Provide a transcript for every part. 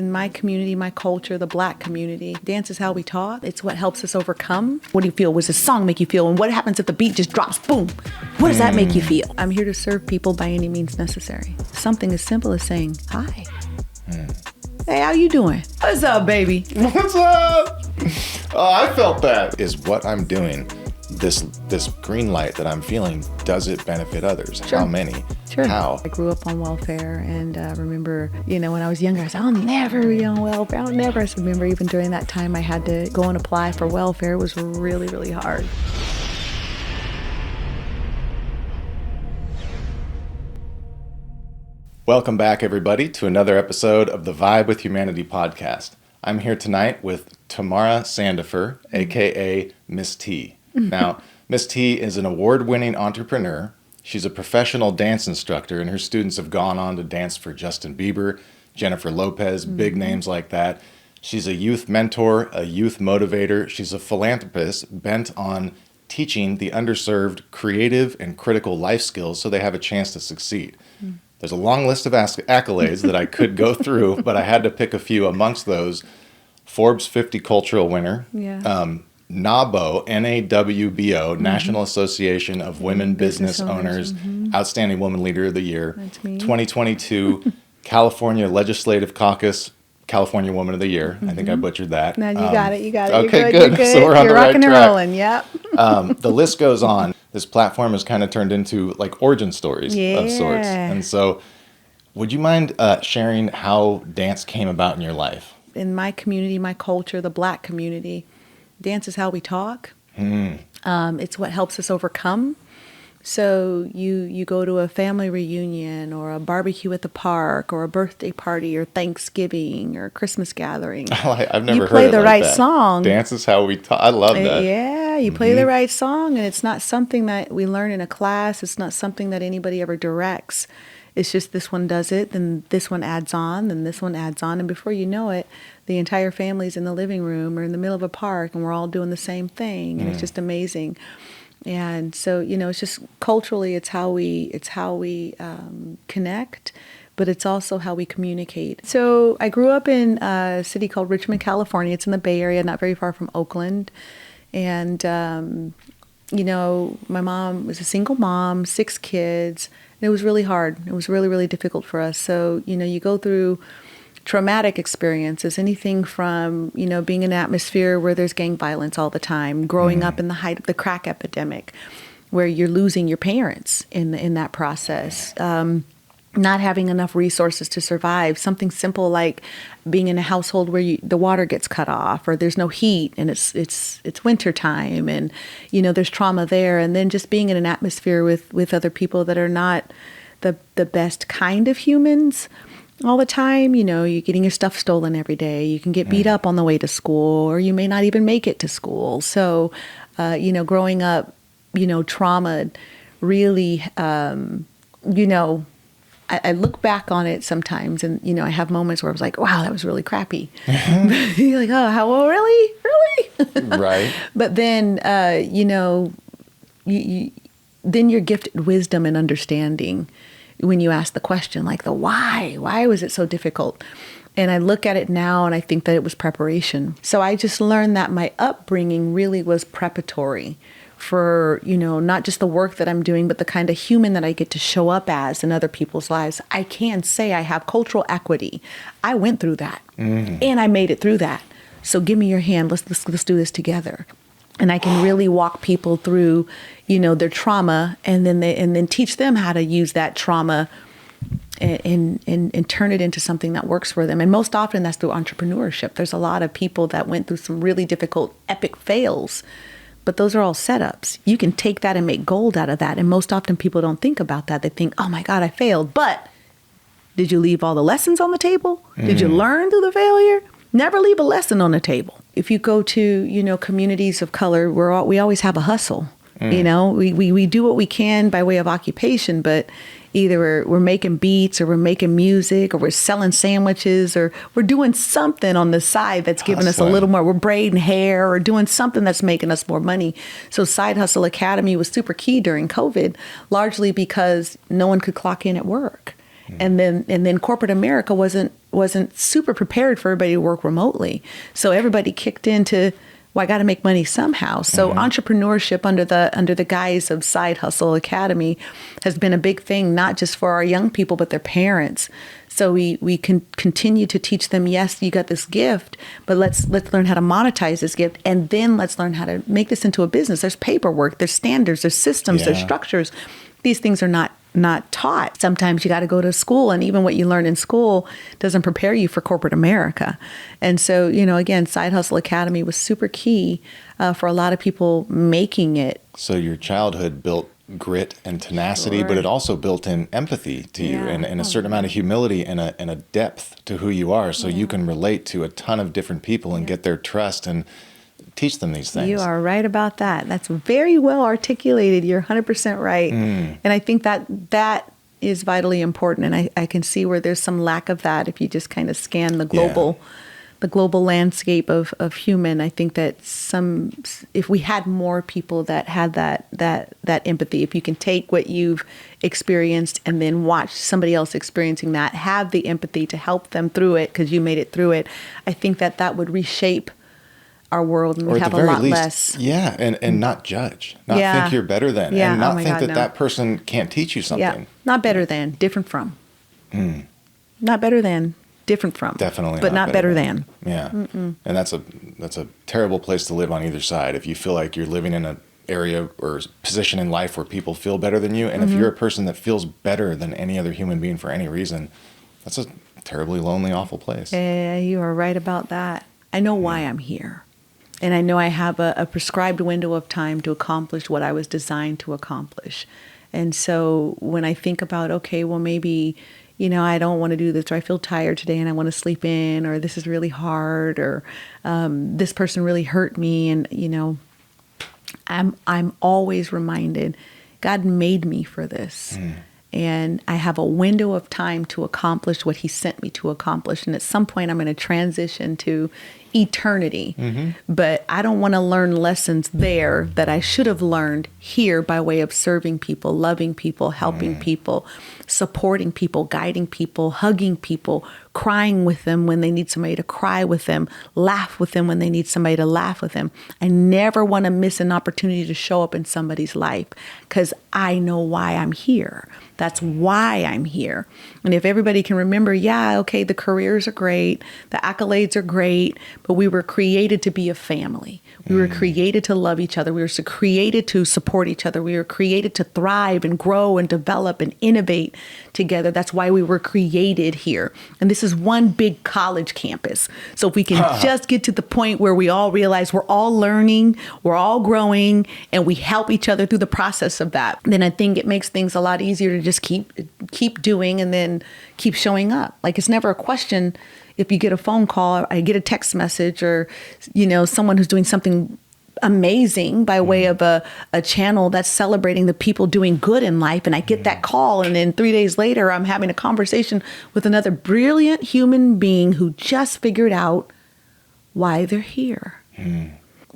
In my community, my culture, the Black community, dance is how we talk. It's what helps us overcome. What do you feel? What does this song make you feel? And what happens if the beat just drops? Boom. What does that make you feel? I'm here to serve people by any means necessary. Something as simple as saying, hi. Hey, how you doing? What's up, baby? What's up? Oh, I felt that. Is what I'm doing, this green light that I'm feeling, does it benefit others? Sure. How many? Sure. How? I grew up on welfare and remember, when I was younger, I said, I'll never be on welfare. I'll never. I remember even during that time, I had to go and apply for welfare. It was really, really hard. Welcome back, everybody, to another episode of the Vibe with Humanity podcast. I'm here tonight with Tamaira Sandifer, aka Miss T. Now, Miss T is an award-winning entrepreneur. She's a professional dance instructor, and her students have gone on to dance for Justin Bieber, Jennifer Lopez, big names like that. She's a youth mentor, a youth motivator. She's a philanthropist bent on teaching the underserved creative and critical life skills so they have a chance to succeed. There's a long list of accolades that I could go through, but I had to pick a few amongst those. Forbes 50 cultural winner. Yeah. NAWBO, N-A-W-B-O, National Association of Women Business Owners, Outstanding Woman Leader of the Year. That's me. 2022 California Legislative Caucus, California Woman of the Year. I think I butchered that. No, you got it. Okay, You're good. good. So we're on You're the right rocking and track. rolling. Yep. The list goes on. This platform has kind of turned into like origin stories of sorts. And so would you mind sharing how dance came about in your life? In my community, my culture, the Black community, dance is how we talk. It's what helps us overcome. So you go to a family reunion or a barbecue at the park or a birthday party or Thanksgiving or Christmas gathering. I've never You heard play it the like right that. song. Dance is how we talk. I love that. Yeah, you play the right song, and it's not something that we learn in a class. It's not something that anybody ever directs. It's just this one does it, then this one adds on, then this one adds on, and before you know it, the entire family's in the living room or in the middle of a park, and we're all doing the same thing, and it's just amazing. And so, it's just culturally, it's how we connect, but it's also how we communicate. So I grew up in a city called Richmond, California. It's in the Bay Area, not very far from Oakland. And, my mom was a single mom, 6 kids, and it was really hard. It was really, really difficult for us. So, you go through traumatic experiences, anything from, being in an atmosphere where there's gang violence all the time, growing up in the height of the crack epidemic, where you're losing your parents in that process, not having enough resources to survive, something simple like being in a household where the water gets cut off or there's no heat and it's winter time and, there's trauma there. And then just being in an atmosphere with other people that are not the best kind of humans all the time. You're getting your stuff stolen every day. You can get beat up on the way to school, or you may not even make it to school. So, growing up, trauma really, I look back on it sometimes and, I have moments where I was like, wow, that was really crappy. You're like, oh, really? Right. But then, then you're gifted wisdom and understanding when you ask the question, like the why was it so difficult? And I look at it now and I think that it was preparation. So I just learned that my upbringing really was preparatory for, not just the work that I'm doing, but the kind of human that I get to show up as in other people's lives. I can say I have cultural equity. I went through that and I made it through that. So give me your hand. Let's do this together. And I can really walk people through, their trauma and then teach them how to use that trauma and turn it into something that works for them. And most often that's through entrepreneurship. There's a lot of people that went through some really difficult, epic fails, but those are all setups. You can take that and make gold out of that. And most often people don't think about that. They think, oh my God, I failed. But did you leave all the lessons on the table? Did you learn through the failure? Never leave a lesson on the table. If you go to, communities of color, we always have a hustle. We do what we can by way of occupation, but either we're making beats or we're making music or we're selling sandwiches or we're doing something on the side that's giving us a little more. We're braiding hair or doing something that's making us more money. So Side Hustle Academy was super key during COVID, largely because no one could clock in at work. And then corporate America wasn't wasn't super prepared for everybody to work remotely. So everybody kicked into, well, I got to make money somehow. So entrepreneurship under the guise of Side Hustle Academy has been a big thing, not just for our young people, but their parents. So we can continue to teach them, yes, you got this gift, but let's learn how to monetize this gift. And then let's learn how to make this into a business. There's paperwork, there's standards, there's systems, there's structures. These things are not taught. Sometimes you got to go to school, and even what you learn in school doesn't prepare you for corporate America. And so, again, Side Hustle Academy was super key for a lot of people making it. So your childhood built grit and tenacity, but it also built in empathy to you and a certain amount of humility and a depth to who you are. So you can relate to a ton of different people and get their trust and teach them these things. You are right about that. That's very well articulated. You're 100% right. And I think that is vitally important. And I can see where there's some lack of that if you just kind of scan the global landscape of human. I think that if we had more people that had that empathy, if you can take what you've experienced and then watch somebody else experiencing that, have the empathy to help them through it because you made it through it, I think that would reshape our world, and we have a lot less. Yeah, and not judge, not think you're better than, and not think that person can't teach you something. Yeah, not better than, different from. Not better than, different from. Definitely, but not better than. Yeah, and that's a terrible place to live on either side. If you feel like you're living in an area or position in life where people feel better than you, and if you're a person that feels better than any other human being for any reason, that's a terribly lonely, awful place. Yeah, you are right about that. I know why I'm here. And I know I have a prescribed window of time to accomplish what I was designed to accomplish. And so when I think about, okay, well, maybe, I don't want to do this, or I feel tired today and I want to sleep in, or this is really hard, or this person really hurt me. And, I'm always reminded God made me for this. And I have a window of time to accomplish what he sent me to accomplish. And at some point, I'm going to transition to eternity. But I don't want to learn lessons there that I should have learned here by way of serving people, loving people, helping people, supporting people, guiding people, hugging people, crying with them when they need somebody to cry with them, laugh with them when they need somebody to laugh with them. I never want to miss an opportunity to show up in somebody's life because I know why I'm here. That's why I'm here. And if everybody can remember, okay, the careers are great, the accolades are great, but we were created to be a family. We were created to love each other. We were created to support each other. We were created to thrive and grow and develop and innovate together. That's why we were created here. And this is one big college campus. So if we can just get to the point where we all realize we're all learning, we're all growing, and we help each other through the process of that, then I think it makes things a lot easier to just keep doing and then keep showing up. Like, it's never a question if you get a phone call, I get a text message, or, someone who's doing something amazing by way of a channel that's celebrating the people doing good in life. And I get that call. And then 3 days later, I'm having a conversation with another brilliant human being who just figured out why they're here.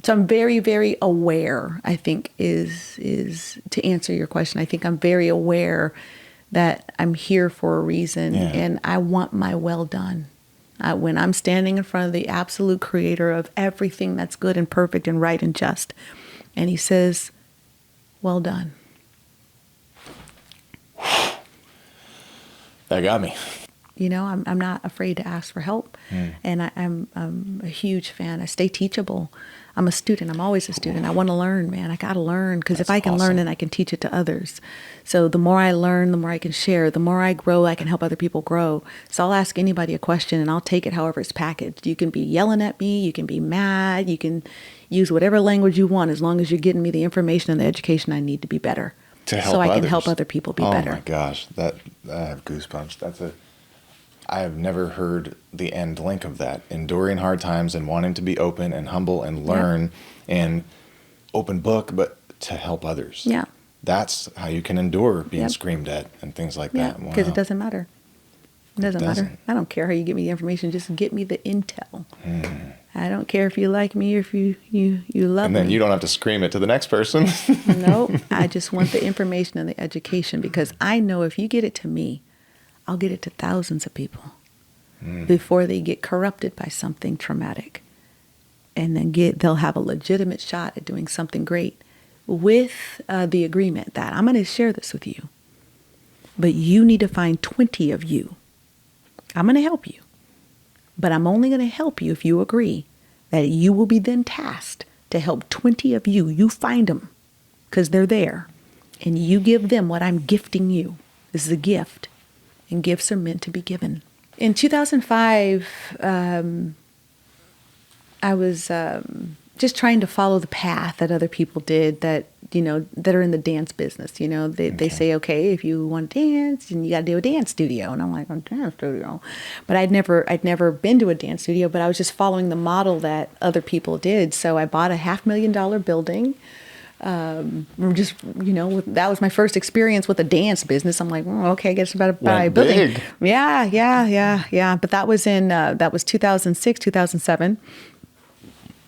So I'm very, very aware, I think, is to answer your question. I think I'm very aware that I'm here for a reason, and I want my well done. When I'm standing in front of the absolute creator of everything that's good and perfect and right and just, and he says, well done. That got me. I'm not afraid to ask for help. And I'm a huge fan. I stay teachable. I'm a student. I'm always a student. I want to learn, man. I got to learn, because if I can learn, then I can teach it to others. So the more I learn, the more I can share. The more I grow, I can help other people grow. So I'll ask anybody a question and I'll take it however it's packaged. You can be yelling at me. You can be mad. You can use whatever language you want, as long as you're getting me the information and the education I need to be better. To help so I others. can help other people be better. Oh my gosh, I have goosebumps. I have never heard the end link of that. Enduring hard times and wanting to be open and humble and learn and open book, but to help others. Yeah. That's how you can endure being screamed at and things like that. Because it doesn't matter. It doesn't matter. I don't care how you get me the information. Just get me the intel. I don't care if you like me or if you love me. And then you don't have to scream it to the next person. Nope. I just want the information and the education, because I know if you get it to me, I'll get it to thousands of people. before they get corrupted by something traumatic. And then they'll have a legitimate shot at doing something great with the agreement that I'm going to share this with you. But you need to find 20 of you. I'm going to help you. But I'm only going to help you if you agree that you will be then tasked to help 20 of you. You find them because they're there. And you give them what I'm gifting you. This is a gift. And gifts are meant to be given. In 2005, I was just trying to follow the path that other people did that are in the dance business. They say, okay, if you want to dance, then you got to do a dance studio. And I'm like, a dance studio. But I'd never been to a dance studio, but I was just following the model that other people did. So I bought a $500,000 building. That was my first experience with a dance business. I'm like, okay, I guess I better buy a building. Big. Yeah. But that was 2006, 2007.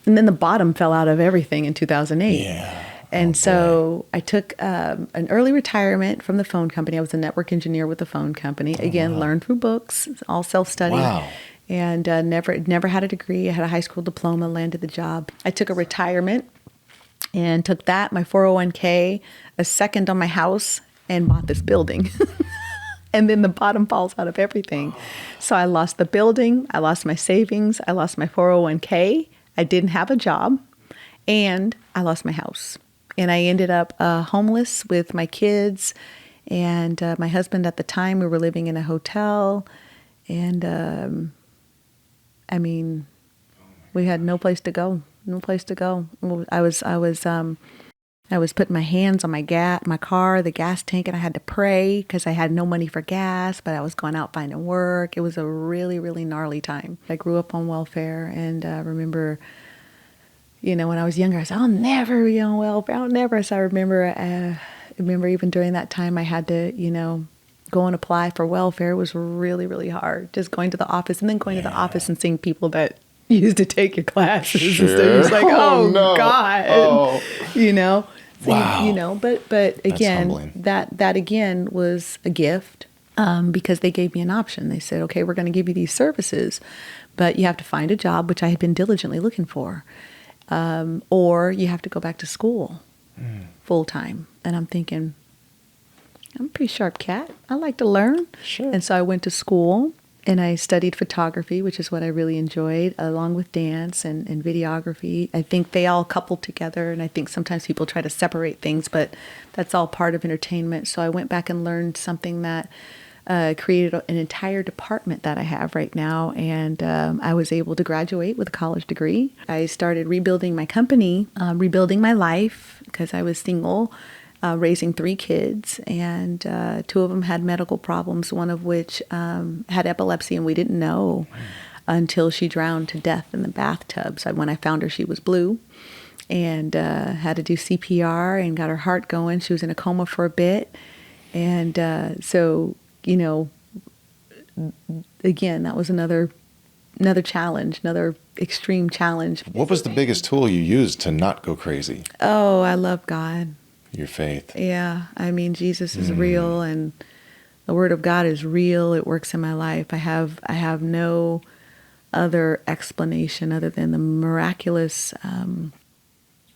And then the bottom fell out of everything in 2008. Yeah. And so I took an early retirement from the phone company. I was a network engineer with the phone company. Again, learned through books, all self-study. Wow. And never had a degree. I had a high school diploma, landed the job. I took a retirement and took that, my 401k, a second on my house, and bought this building. And then the bottom falls out of everything. So I lost the building, I lost my savings, I lost my 401k, I didn't have a job, and I lost my house. And I ended up homeless with my kids and my husband at the time. We were living in a hotel. And, we had no place to go. No place to go. I was putting my hands on my car, the gas tank, and I had to pray because I had no money for gas, but I was going out finding work. It was a really, really gnarly time. I grew up on welfare, and remember, when I was younger, I said, I'll never be on welfare. I'll never. So I remember even during that time, I had to, go and apply for welfare. It was really, really hard. Just going to the office and then going to the office and seeing people that used to take your classes. Sure. It was like, oh no. God, Oh. Wow. But again, that again was a gift because they gave me an option. They said, okay, we're going to give you these services, but you have to find a job, which I had been diligently looking for, or you have to go back to school full time. And I'm thinking, I'm a pretty sharp cat. I like to learn. Sure. And so I went to school. And I studied photography, which is what I really enjoyed, along with dance and videography. I think they all coupled together, and I think sometimes people try to separate things, but that's all part of entertainment. So I went back and learned something that created an entire department that I have right now, and I was able to graduate with a college degree. I started rebuilding my company, rebuilding my life, because I was single, raising 3 kids, and 2 of them had medical problems, one of which had epilepsy, and we didn't know until she drowned to death in the bathtub. So when I found her, she was blue, and had to do CPR and got her heart going. She was in a coma for a bit. And again, that was another challenge, another extreme challenge. What was the biggest tool you used to not go crazy? Oh, I love God. Your faith. Yeah. Jesus is real, and the Word of God is real. It works in my life. I have no other explanation other than the miraculous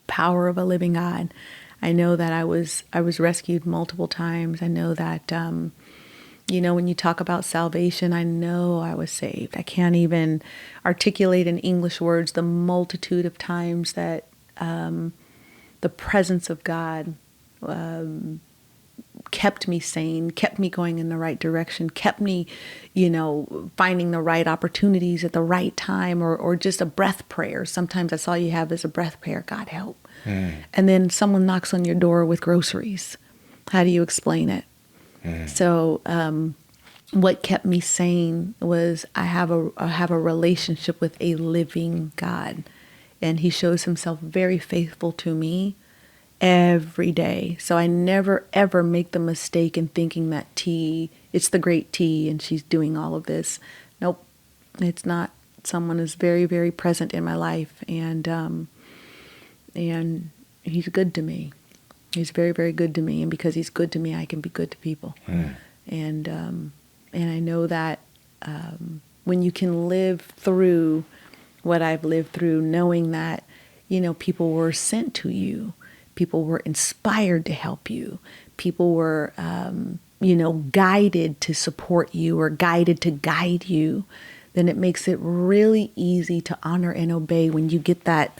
power of a living God. I know that I was rescued multiple times. I know that, when you talk about salvation, I know I was saved. I can't even articulate in English words the multitude of times that the presence of God kept me sane, kept me going in the right direction, kept me, finding the right opportunities at the right time, or just a breath prayer. Sometimes that's all you have is a breath prayer. God help. And then someone knocks on your door with groceries. How do you explain it? So what kept me sane was I have a relationship with a living God, and He shows Himself very faithful to me every day. So I never, ever make the mistake in thinking that it's the great T and she's doing all of this. Nope, it's not. Someone is very, very present in my life, and He's good to me. He's very, very good to me. And because He's good to me, I can be good to people. And I know that when you can live through what I've lived through, knowing that, people were sent to you, people were inspired to help you, people were, guided to support you or guided to guide you, then it makes it really easy to honor and obey when you get that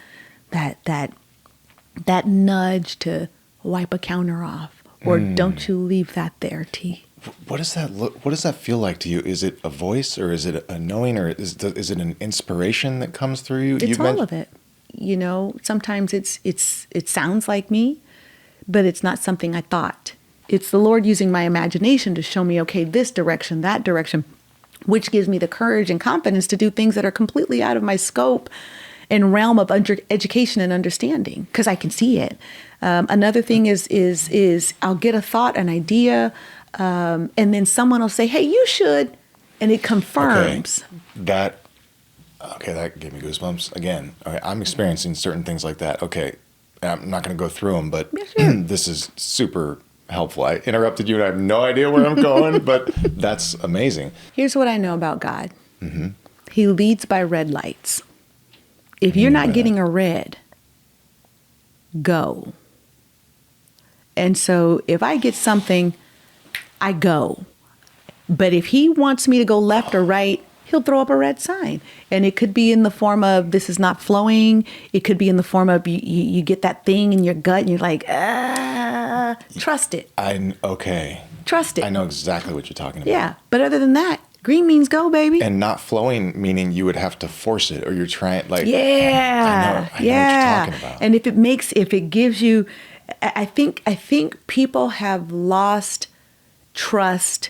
nudge to wipe a counter off, or don't you leave that there, T. What does that look? What does that feel like to you? Is it a voice, or is it a knowing, or is it an inspiration that comes through you? It's all of it. Sometimes it sounds like me, but it's not something I thought. It's the Lord using my imagination to show me, okay, this direction, that direction, which gives me the courage and confidence to do things that are completely out of my scope and realm of education and understanding, because I can see it. Another thing is I'll get a thought, an idea, and then someone will say, hey, you should, and it confirms. Okay. That gave me goosebumps. Again, all right, I'm experiencing certain things like that. Okay, I'm not going to go through them, but this is super helpful. I interrupted you and I have no idea where I'm going, but that's amazing. Here's what I know about God. Mm-hmm. He leads by red lights. If you're not getting a red, go. And so if I get something, I go. But if he wants me to go left or right, he'll throw up a red sign. And it could be in the form of this is not flowing. It could be in the form of you get that thing in your gut and you're like, trust it. Okay. Trust it. I know exactly what you're talking about. Yeah. But other than that, green means go, baby. And not flowing, meaning you would have to force it, or you're trying, like, yeah. I know what you're talking about. And if it gives you, I think people have lost trust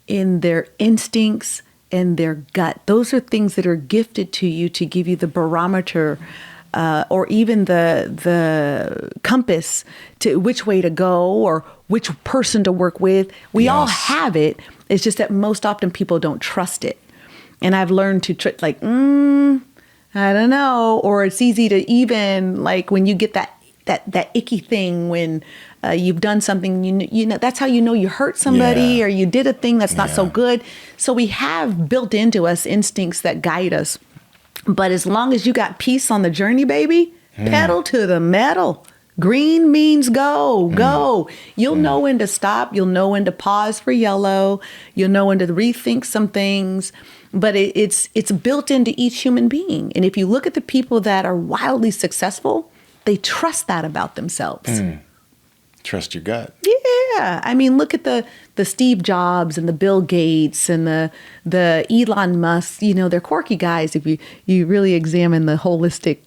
in their instincts and their gut. Those are things that are gifted to you to give you the barometer, or even the compass to which way to go or which person to work with. We all have it. It's just that most often people don't trust it. And I've learned to I don't know. Or it's easy to even, like, when you get that icky thing when you've done something, you know, that's how you know you hurt somebody or you did a thing that's not so good. So we have built into us instincts that guide us. But as long as you got peace on the journey, baby, pedal to the metal. Green means go. You'll know when to stop. You'll know when to pause for yellow. You'll know when to rethink some things. But it's built into each human being. And if you look at the people that are wildly successful, they trust that about themselves. Trust your gut. Yeah. I mean, look at the Steve Jobs and the Bill Gates and the Elon Musk. You know, they're quirky guys if you really examine the holistic,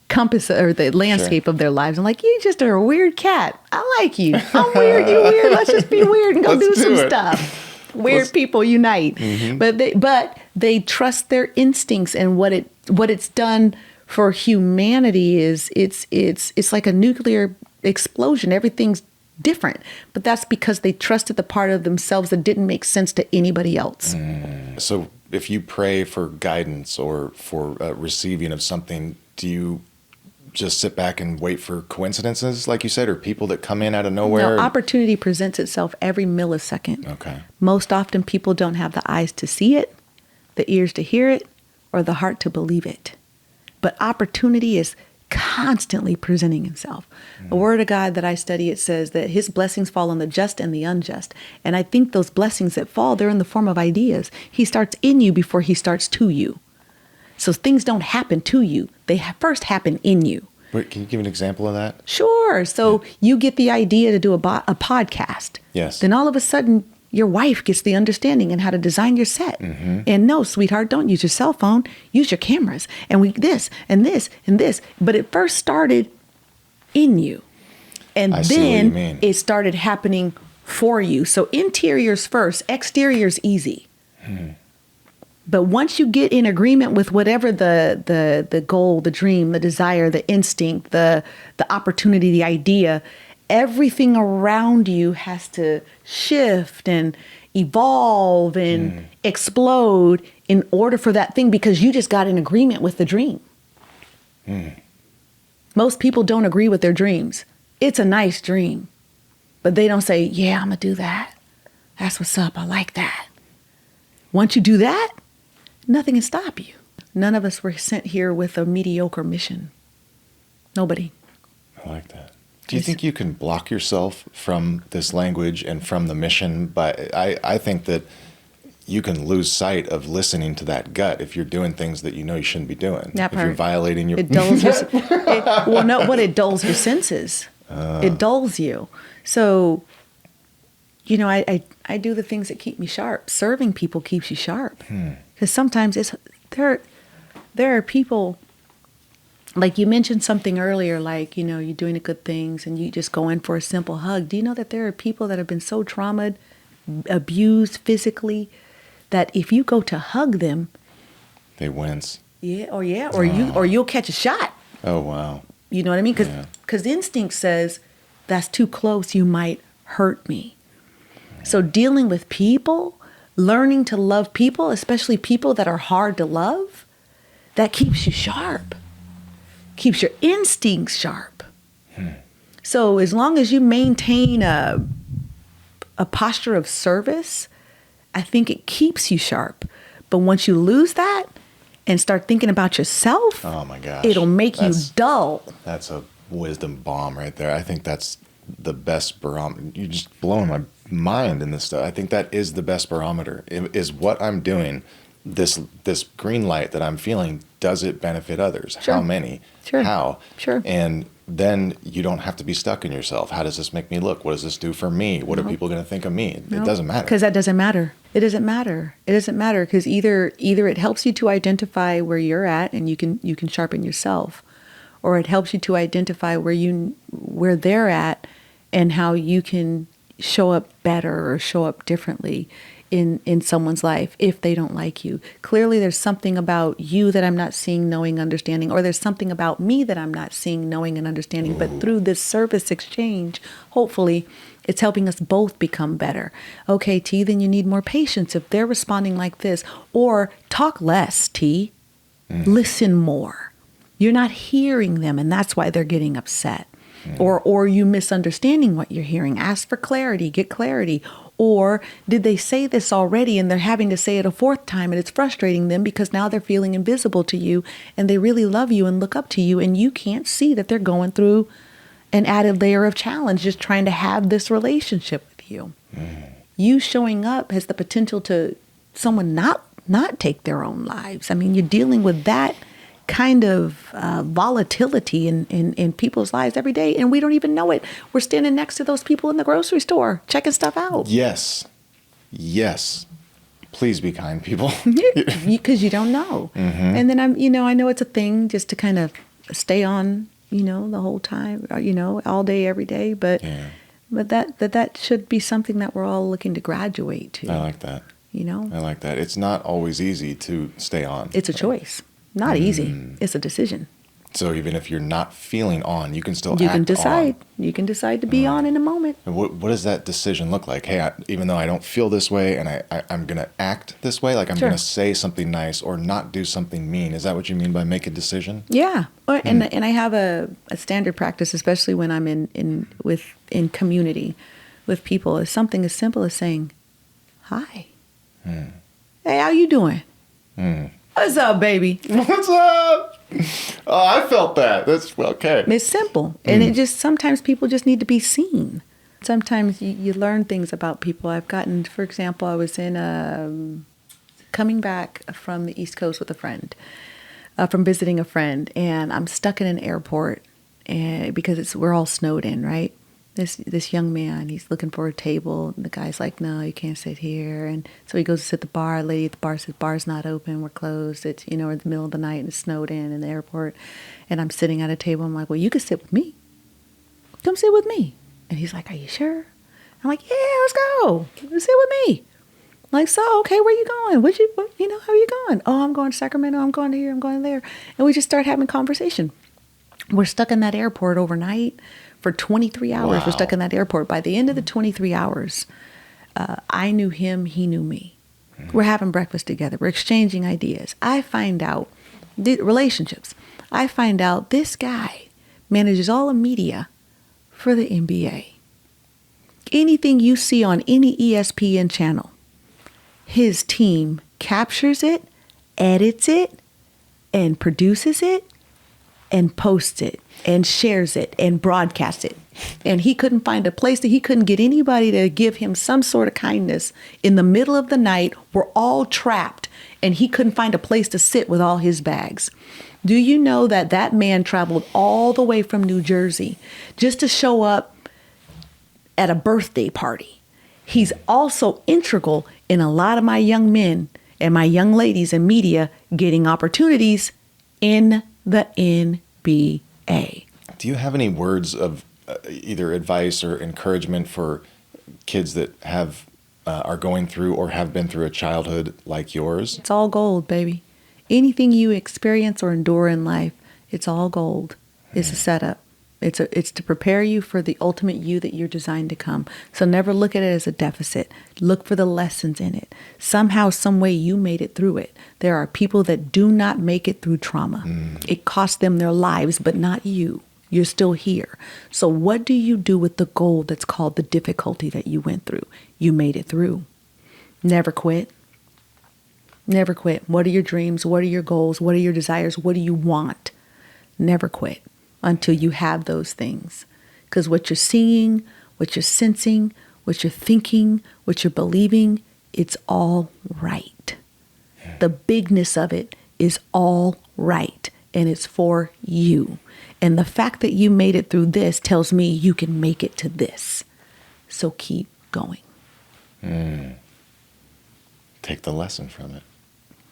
compass or the landscape of their lives. I'm like, you just are a weird cat. I like you. I'm weird. You weird. Let's just be weird and go do some stuff. Weird people unite. Mm-hmm. But they trust their instincts, and what it's done for humanity is it's like a nuclear explosion. Everything's different, but that's because they trusted the part of themselves that didn't make sense to anybody else. So if you pray for guidance or for receiving of something, do you just sit back and wait for coincidences, like you said, or people that come in out of nowhere? No, opportunity presents itself every millisecond. Okay. Most often people don't have the eyes to see it, the ears to hear it, or the heart to believe it. But opportunity is constantly presenting himself. The word of God that I study, it says that his blessings fall on the just and the unjust. And I think those blessings that fall, they're in the form of ideas. He starts in you before he starts to you. So things don't happen to you. They first happen in you. Wait, can you give an example of that? Sure. So you get the idea to do a podcast. Yes. Then all of a sudden, your wife gets the understanding and how to design your set. Mm-hmm. And no, sweetheart, don't use your cell phone. Use your cameras. And this and this and this. But it first started in you. And then it started happening for you. So interiors first, exteriors easy. But once you get in agreement with whatever the goal, the dream, the desire, the instinct, the opportunity, the idea, everything around you has to shift and evolve and explode in order for that thing, because you just got in agreement with the dream. Most people don't agree with their dreams. It's a nice dream, but they don't say, yeah, I'm going to do that. That's what's up. I like that. Once you do that, nothing can stop you. None of us were sent here with a mediocre mission. Nobody. I like that. Do you think you can block yourself from this language and from the mission? But I think that you can lose sight of listening to that gut if you're doing things that you know you shouldn't be doing. That if part. you're violating your... It dulls your... it dulls your senses. It dulls you. So, you know, I do the things that keep me sharp. Serving people keeps you sharp. Because sometimes there are people... Like you mentioned something earlier, like, you know, you're doing the good things and you just go in for a simple hug. Do you know that there are people that have been so traumatized, abused physically, that if you go to hug them, they wince. Or you'll catch a shot. Oh, wow. You know what I mean? Because the instinct says, that's too close, you might hurt me. So dealing with people, learning to love people, especially people that are hard to love, that keeps you sharp. Keeps your instincts sharp. So as long as you maintain a posture of service, I think it keeps you sharp. But once you lose that and start thinking about yourself, oh my gosh, it'll make you dull. That's a wisdom bomb right there. I think that's the best barometer. You're just blowing my mind in this stuff. I think that is the best barometer. Is what I'm doing, this green light that I'm feeling, does it benefit others? Sure. How many? Sure. How? Sure. And then you don't have to be stuck in yourself. How does this make me look? What does this do for me? What are people going to think of me? It doesn't matter. Because that doesn't matter. It doesn't matter. It doesn't matter because either it helps you to identify where you're at and you can sharpen yourself, or it helps you to identify where they're at and how you can show up better or show up differently in someone's life if they don't like you. Clearly there's something about you that I'm not seeing, knowing, understanding, or there's something about me that I'm not seeing, knowing, and understanding. But through this service exchange, hopefully it's helping us both become better. Okay, T, then you need more patience if they're responding like this. Or talk less, T. Listen more. You're not hearing them, and that's why they're getting upset. Or you misunderstanding what you're hearing. Ask for clarity, get clarity. Or did they say this already and they're having to say it a fourth time and it's frustrating them because now they're feeling invisible to you and they really love you and look up to you and you can't see that they're going through an added layer of challenge just trying to have this relationship with you. You showing up has the potential to someone not take their own lives. I mean, you're dealing with that kind of volatility in people's lives every day, and we don't even know it. We're standing next to those people in the grocery store checking stuff out. Yes. Please be kind, people. Because you don't know. And then I know it's a thing just to kind of stay on, the whole time, all day, every day. But that should be something that we're all looking to graduate to. I like that. I like that. It's not always easy to stay on. It's a choice. Not easy. It's a decision. So even if you're not feeling on, you can still act on. You can decide to be on in a moment. And what does that decision look like? Hey, even though I don't feel this way and I'm going to act this way, like I'm going to say something nice or not do something mean. Is that what you mean by make a decision? Yeah. And I have a standard practice, especially when I'm in community with people, is something as simple as saying, hi. Hey, how you doing? What's up, baby? What's up? Oh, I felt that. That's okay. It's simple. And it just, sometimes people just need to be seen. Sometimes you learn things about people. I've gotten, for example, I was coming back from the East Coast with a friend, from visiting a friend, and I'm stuck in an airport and because we're all snowed in, right? This young man, he's looking for a table. And the guy's like, no, you can't sit here. And so he goes to sit at the bar. The lady at the bar says, bar's not open. We're closed. It's, we're in the middle of the night and it's snowed in the airport. And I'm sitting at a table. I'm like, well, you can sit with me. Come sit with me. And he's like, are you sure? I'm like, yeah, let's go. Sit with me. I'm like, so, okay, where you going? How are you going? Oh, I'm going to Sacramento. I'm going to here. I'm going there. And we just start having conversation. We're stuck in that airport overnight. For 23 hours, We're stuck in that airport. By the end of the 23 hours, I knew him, he knew me. We're having breakfast together. We're exchanging ideas. I find out, relationships, I find out this guy manages all the media for the NBA. Anything you see on any ESPN channel, his team captures it edits it and produces it and posts it and shares it and broadcasts it. And he couldn't find a place he couldn't get anybody to give him some sort of kindness. In the middle of the night, we're all trapped and he couldn't find a place to sit with all his bags. Do you know that that man traveled all the way from New Jersey just to show up at a birthday party? He's also integral in a lot of my young men and my young ladies in media getting opportunities in the NBA. Do you have any words of either advice or encouragement for kids that are going through or have been through a childhood like yours? It's all gold, baby. Anything you experience or endure in life, it's all gold. It's a setup. It's to prepare you for the ultimate you that you're designed to come. So never look at it as a deficit. Look for the lessons in it. Somehow, some way you made it through it. There are people that do not make it through trauma. It cost them their lives, but not you. You're still here. So what do you do with the gold that's called the difficulty that you went through? You made it through. Never quit. Never quit. What are your dreams? What are your goals? What are your desires? What do you want? Never quit until you have those things. Because what you're seeing, what you're sensing, what you're thinking, what you're believing, it's all right. The bigness of it is all right. And it's for you. And the fact that you made it through this tells me you can make it to this. So keep going. Take the lesson from it.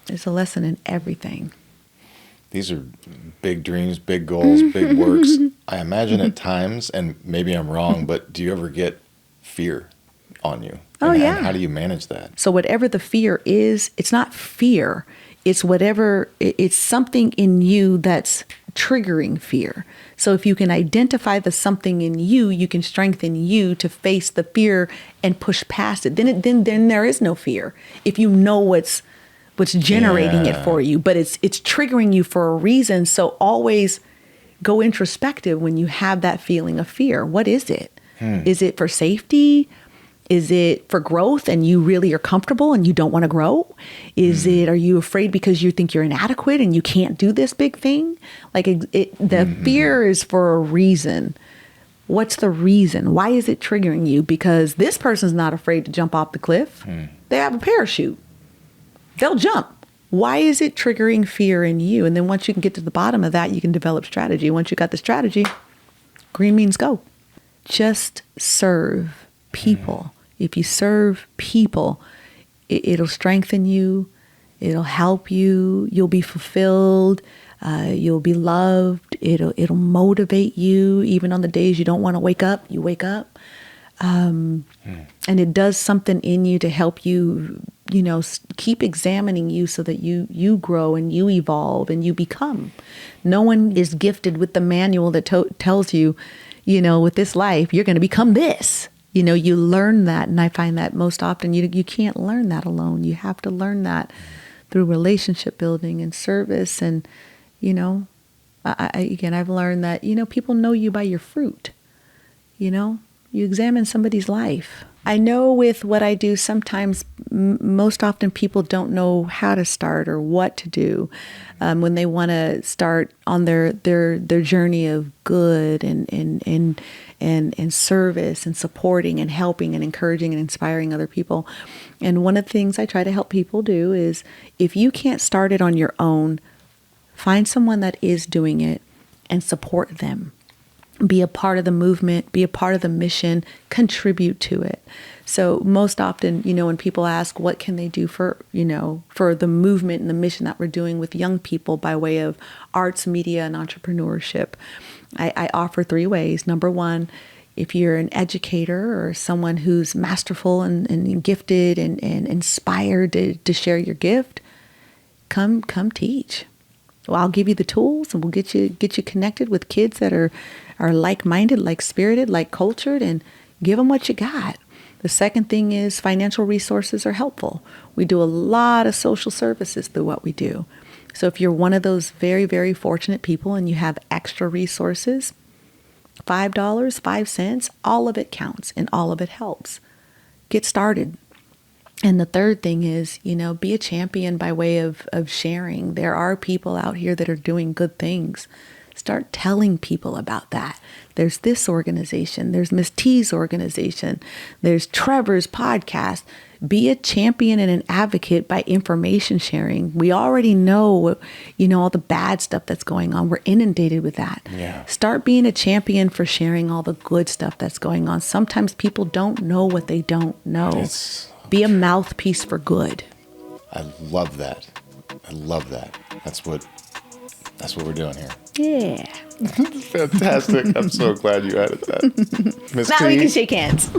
There's a lesson in everything. These are big dreams, big goals, big works. I imagine at times, and maybe I'm wrong, but do you ever get fear on you? Oh, yeah. How do you manage that? So whatever the fear is, it's not fear. It's something in you that's triggering fear. So if you can identify the something in you, you can strengthen you to face the fear and push past it. Then there is no fear. If you know what's generating it for you, but it's triggering you for a reason. So always go introspective when you have that feeling of fear. What is it? Is it for safety? Is it for growth and you really are comfortable and you don't want to grow? Are you afraid because you think you're inadequate and you can't do this big thing? Like the fear is for a reason. What's the reason? Why is it triggering you? Because this person's not afraid to jump off the cliff. They have a parachute. They'll jump. Why is it triggering fear in you? And then once you can get to the bottom of that, you can develop strategy. Once you got the strategy, green means go. Just serve people. If you serve people, it'll strengthen you. It'll help you. You'll be fulfilled. You'll be loved. It'll motivate you. Even on the days you don't want to wake up, you wake up. And it does something in you to help you, keep examining you so that you grow and you evolve and you become. No one is gifted with the manual that tells you, with this life, you're going to become this. You learn that. And I find that most often you can't learn that alone. You have to learn that through relationship building and service. And, I've learned that, people know you by your fruit. You examine somebody's life. I know with what I do, sometimes, most often people don't know how to start or what to do when they want to start on their journey of good and service and supporting and helping and encouraging and inspiring other people. And one of the things I try to help people do is if you can't start it on your own, find someone that is doing it and support them. Be a part of the movement, be a part of the mission, contribute to it. So most often, when people ask what can they do for the movement and the mission that we're doing with young people by way of arts, media, and entrepreneurship, I offer 3 ways. Number 1, if you're an educator or someone who's masterful and gifted and inspired to share your gift, come teach. Well, I'll give you the tools and we'll get you connected with kids that are like-minded, like-spirited, like-cultured, and give them what you got. The second thing is financial resources are helpful. We do a lot of social services through what we do. So if you're one of those very, very fortunate people and you have extra resources, $5, 5 cents, all of it counts and all of it helps. Get started. And the third thing is, be a champion by way of sharing. There are people out here that are doing good things. Start telling people about that. There's this organization. There's Miss T's organization. There's Trevor's podcast. Be a champion and an advocate by information sharing. We already know, all the bad stuff that's going on. We're inundated with that. Yeah. Start being a champion for sharing all the good stuff that's going on. Sometimes people don't know what they don't know. Be a mouthpiece for good. I love that. That's what we're doing here. Yeah. Fantastic. I'm so glad you added that. Miss Now T, we can shake hands.